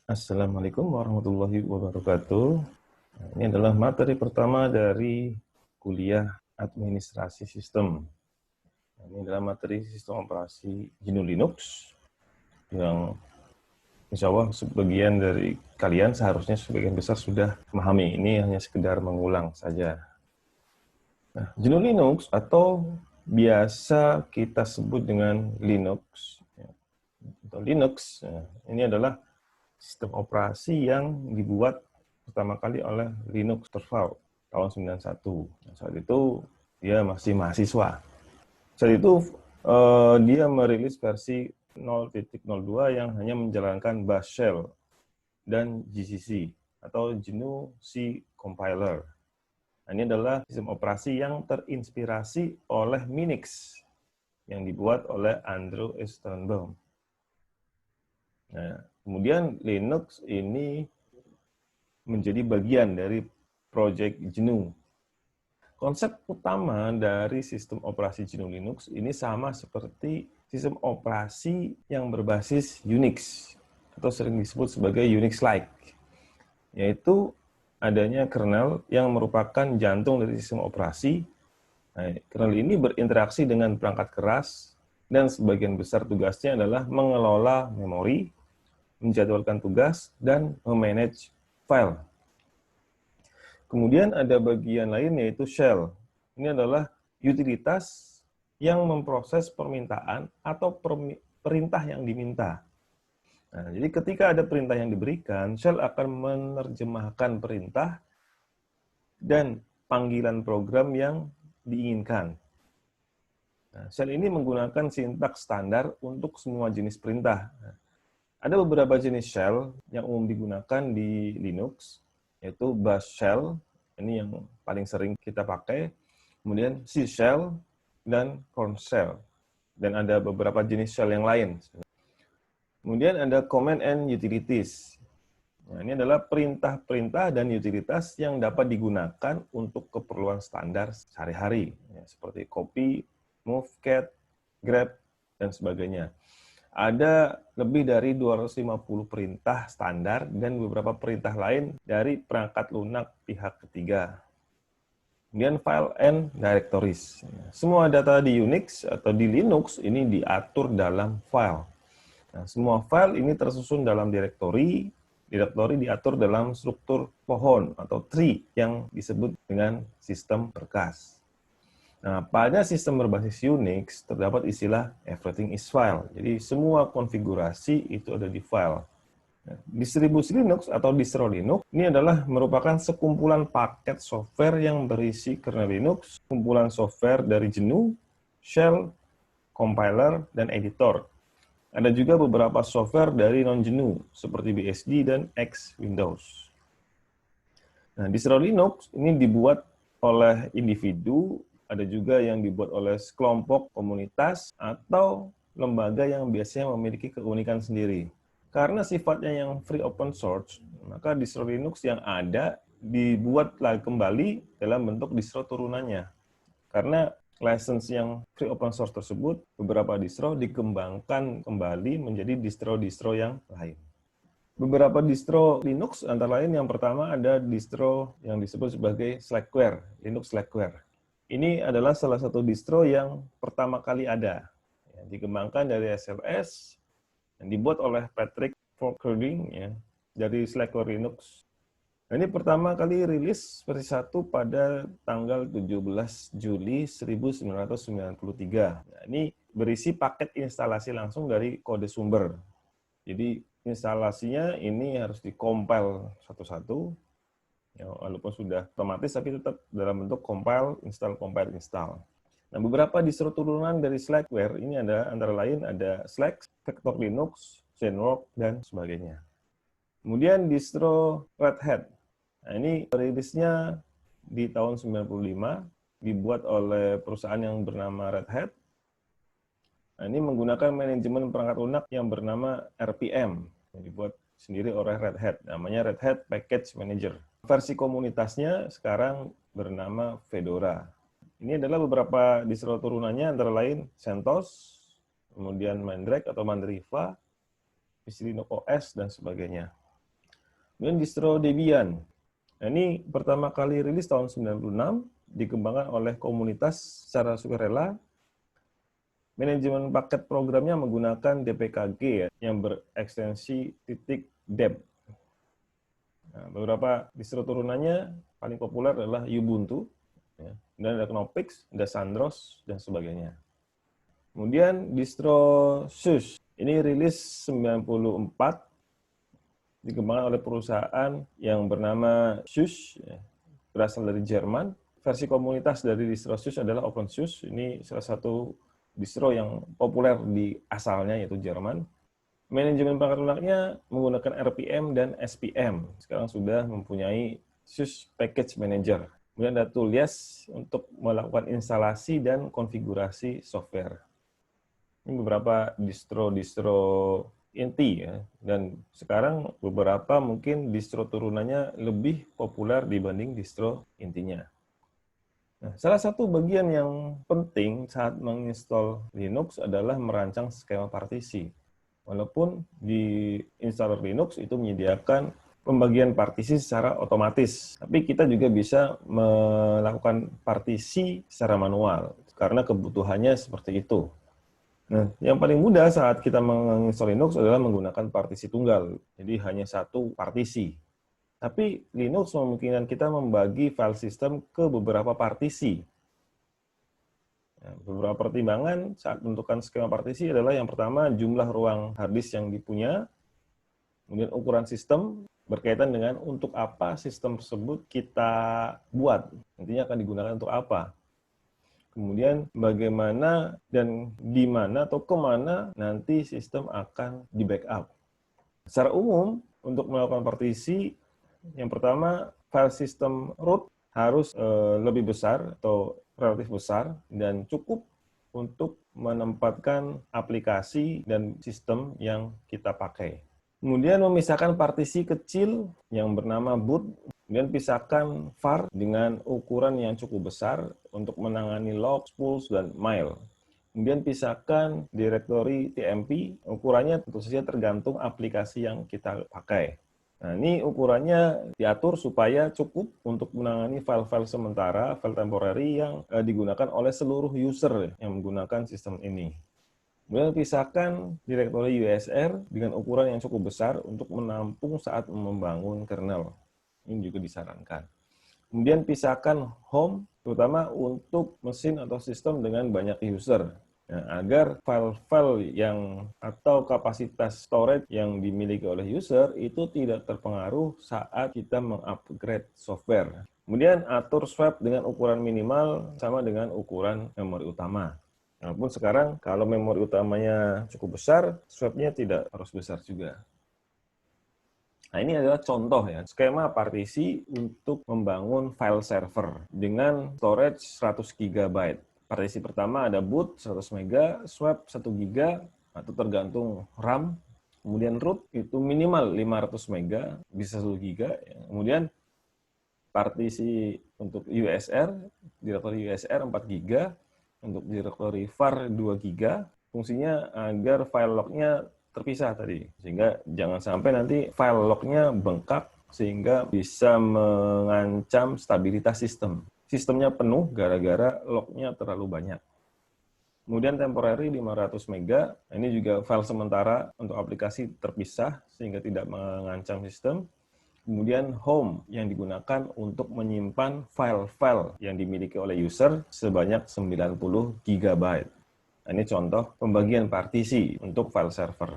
Assalamualaikum warahmatullahi wabarakatuh. Nah, ini adalah materi pertama dari kuliah administrasi sistem. Nah, ini adalah materi sistem operasi GNU Linux yang insya Allah sebagian dari kalian seharusnya sebagian besar sudah memahami. Ini hanya sekedar mengulang saja. Nah, GNU Linux atau biasa kita sebut dengan Linux atau Linux, ini adalah sistem operasi yang dibuat pertama kali oleh Linus Torvalds tahun 91. Nah, saat itu dia masih mahasiswa. Saat itu dia merilis versi 0.02 yang hanya menjalankan Bash Shell dan GCC atau GNU C Compiler. Nah, ini adalah sistem operasi yang terinspirasi oleh Minix yang dibuat oleh Andrew Eastenbaum. Nah, kemudian Linux ini menjadi bagian dari Project GNU. Konsep utama dari sistem operasi GNU Linux ini sama seperti sistem operasi yang berbasis Unix atau sering disebut sebagai Unix-like, yaitu adanya kernel yang merupakan jantung dari sistem operasi. Nah, kernel ini berinteraksi dengan perangkat keras dan sebagian besar tugasnya adalah mengelola memori, menjadwalkan tugas, dan memanage file. Kemudian ada bagian lain yaitu shell. Ini adalah utilitas yang memproses permintaan atau perintah yang diminta. Nah, jadi ketika ada perintah yang diberikan, shell akan menerjemahkan perintah dan panggilan program yang diinginkan. Nah, shell ini menggunakan sintaks standar untuk semua jenis perintah. Nah, ada beberapa jenis shell yang umum digunakan di Linux, yaitu Bash Shell, ini yang paling sering kita pakai, kemudian C Shell, dan Korn Shell. Dan ada beberapa jenis shell yang lain. Kemudian ada Command and Utilities. Nah, ini adalah perintah-perintah dan utilitas yang dapat digunakan untuk keperluan standar sehari-hari, ya, seperti copy, move, cat, grab, dan sebagainya. Ada lebih dari 250 perintah standar dan beberapa perintah lain dari perangkat lunak pihak ketiga. Kemudian file and directories. Semua data di Unix atau di Linux ini diatur dalam file. Nah, semua file ini tersusun dalam direktori. Direktori diatur dalam struktur pohon atau tree yang disebut dengan sistem berkas. Nah, pada sistem berbasis Unix terdapat istilah everything is file. Jadi semua konfigurasi itu ada di file. Nah, distribusi Linux atau distro Linux ini adalah merupakan sekumpulan paket software yang berisi kernel Linux, kumpulan software dari GNU, shell, compiler, dan editor. Ada juga beberapa software dari non-GNU seperti BSD dan X Windows. Nah, distro Linux ini dibuat oleh individu, ada juga yang dibuat oleh kelompok komunitas atau lembaga yang biasanya memiliki keunikan sendiri. Karena sifatnya yang free open source, maka distro Linux yang ada dibuat lagi kembali dalam bentuk distro turunannya. Karena license yang free open source tersebut, beberapa distro dikembangkan kembali menjadi distro-distro yang lain. Beberapa distro Linux, antara lain yang pertama ada distro yang disebut sebagai Slackware, Linux Slackware. Ini adalah salah satu distro yang pertama kali ada, ya, dikembangkan dari SLS, yang dibuat oleh Patrick Forkerding ya, dari Slackware Linux. Nah, ini pertama kali rilis versi 1 pada tanggal 17 Juli 1993. Nah, ini berisi paket instalasi langsung dari kode sumber. Jadi instalasinya ini harus dikompil satu-satu, ya, walaupun sudah otomatis tapi tetap dalam bentuk compile, install. Nah, beberapa distro turunan dari Slackware ini ada antara lain ada Slack, Vector Linux, Zenworks, dan sebagainya. Kemudian distro Red Hat. Nah, ini rilisnya di tahun 95, dibuat oleh perusahaan yang bernama Red Hat. Nah, ini menggunakan manajemen perangkat lunak yang bernama RPM, yang dibuat sendiri oleh Red Hat, namanya Red Hat Package Manager. Versi komunitasnya sekarang bernama Fedora. Ini adalah beberapa distro turunannya, antara lain CentOS, kemudian Mandrake atau Mandriva, Linux OS, dan sebagainya. Kemudian distro Debian. Nah, ini pertama kali rilis tahun 96, dikembangkan oleh komunitas secara sukarela. Manajemen paket programnya menggunakan DPKG ya, yang berekstensi .deb. Nah, beberapa distro turunannya paling populer adalah Ubuntu, ya. Dan ada Knoppix, ada Sandros, dan sebagainya. Kemudian distro SUSE, ini rilis 94, dikembangkan oleh perusahaan yang bernama SUSE, ya, berasal dari Jerman. Versi komunitas dari distro SUSE adalah OpenSUSE, ini salah satu distro yang populer di asalnya, yaitu Jerman. Manajemen perangkat lunaknya menggunakan RPM dan SPM. Sekarang sudah mempunyai SUSE Package Manager. Kemudian ada Tool.js untuk melakukan instalasi dan konfigurasi software. Ini beberapa distro-distro inti ya. Dan sekarang beberapa mungkin distro turunannya lebih populer dibanding distro intinya. Nah, salah satu bagian yang penting saat menginstall Linux adalah merancang skema partisi. Walaupun di installer Linux itu menyediakan pembagian partisi secara otomatis, tapi kita juga bisa melakukan partisi secara manual, karena kebutuhannya seperti itu. Nah, yang paling mudah saat kita menginstall Linux adalah menggunakan partisi tunggal, jadi hanya satu partisi. Tapi Linux memungkinkan kita membagi file system ke beberapa partisi. Nah, beberapa pertimbangan saat menentukan skema partisi adalah yang pertama, jumlah ruang harddisk yang dipunya, kemudian ukuran sistem, berkaitan dengan untuk apa sistem tersebut kita buat, nantinya akan digunakan untuk apa. Kemudian bagaimana dan di mana atau kemana nanti sistem akan di-backup. Secara umum, untuk melakukan partisi, yang pertama, file system root harus lebih besar atau relatif besar dan cukup untuk menempatkan aplikasi dan sistem yang kita pakai. Kemudian memisahkan partisi kecil yang bernama boot, kemudian pisahkan var dengan ukuran yang cukup besar untuk menangani log, spools, dan mile. Kemudian pisahkan direktori TMP, ukurannya tentu saja tergantung aplikasi yang kita pakai. Nah, ini ukurannya diatur supaya cukup untuk menangani file-file sementara, file temporary yang digunakan oleh seluruh user yang menggunakan sistem ini. Kemudian pisahkan direktori USR dengan ukuran yang cukup besar untuk menampung saat membangun kernel. Ini juga disarankan. Kemudian pisahkan home, terutama untuk mesin atau sistem dengan banyak user. Nah, agar file-file yang atau kapasitas storage yang dimiliki oleh user itu tidak terpengaruh saat kita mengupgrade software. Kemudian atur swap dengan ukuran minimal sama dengan ukuran memori utama. Walaupun sekarang kalau memori utamanya cukup besar, swapnya tidak harus besar juga. Nah, ini adalah contoh ya, skema partisi untuk membangun file server dengan storage 100 GB. Partisi pertama ada boot 100 MB, swap 1 GB, atau tergantung RAM. Kemudian root itu minimal 500 MB, bisa 1 GB. Kemudian partisi untuk USR, direktori USR 4 GB, untuk direktori var 2 GB, fungsinya agar file lognya terpisah tadi. Sehingga jangan sampai nanti file lognya bengkak sehingga bisa mengancam stabilitas sistem. Sistemnya penuh gara-gara lognya terlalu banyak. Kemudian temporary 500 MB, ini juga file sementara untuk aplikasi terpisah sehingga tidak mengancam sistem. Kemudian home yang digunakan untuk menyimpan file-file yang dimiliki oleh user sebanyak 90 GB. Nah, ini contoh pembagian partisi untuk file server.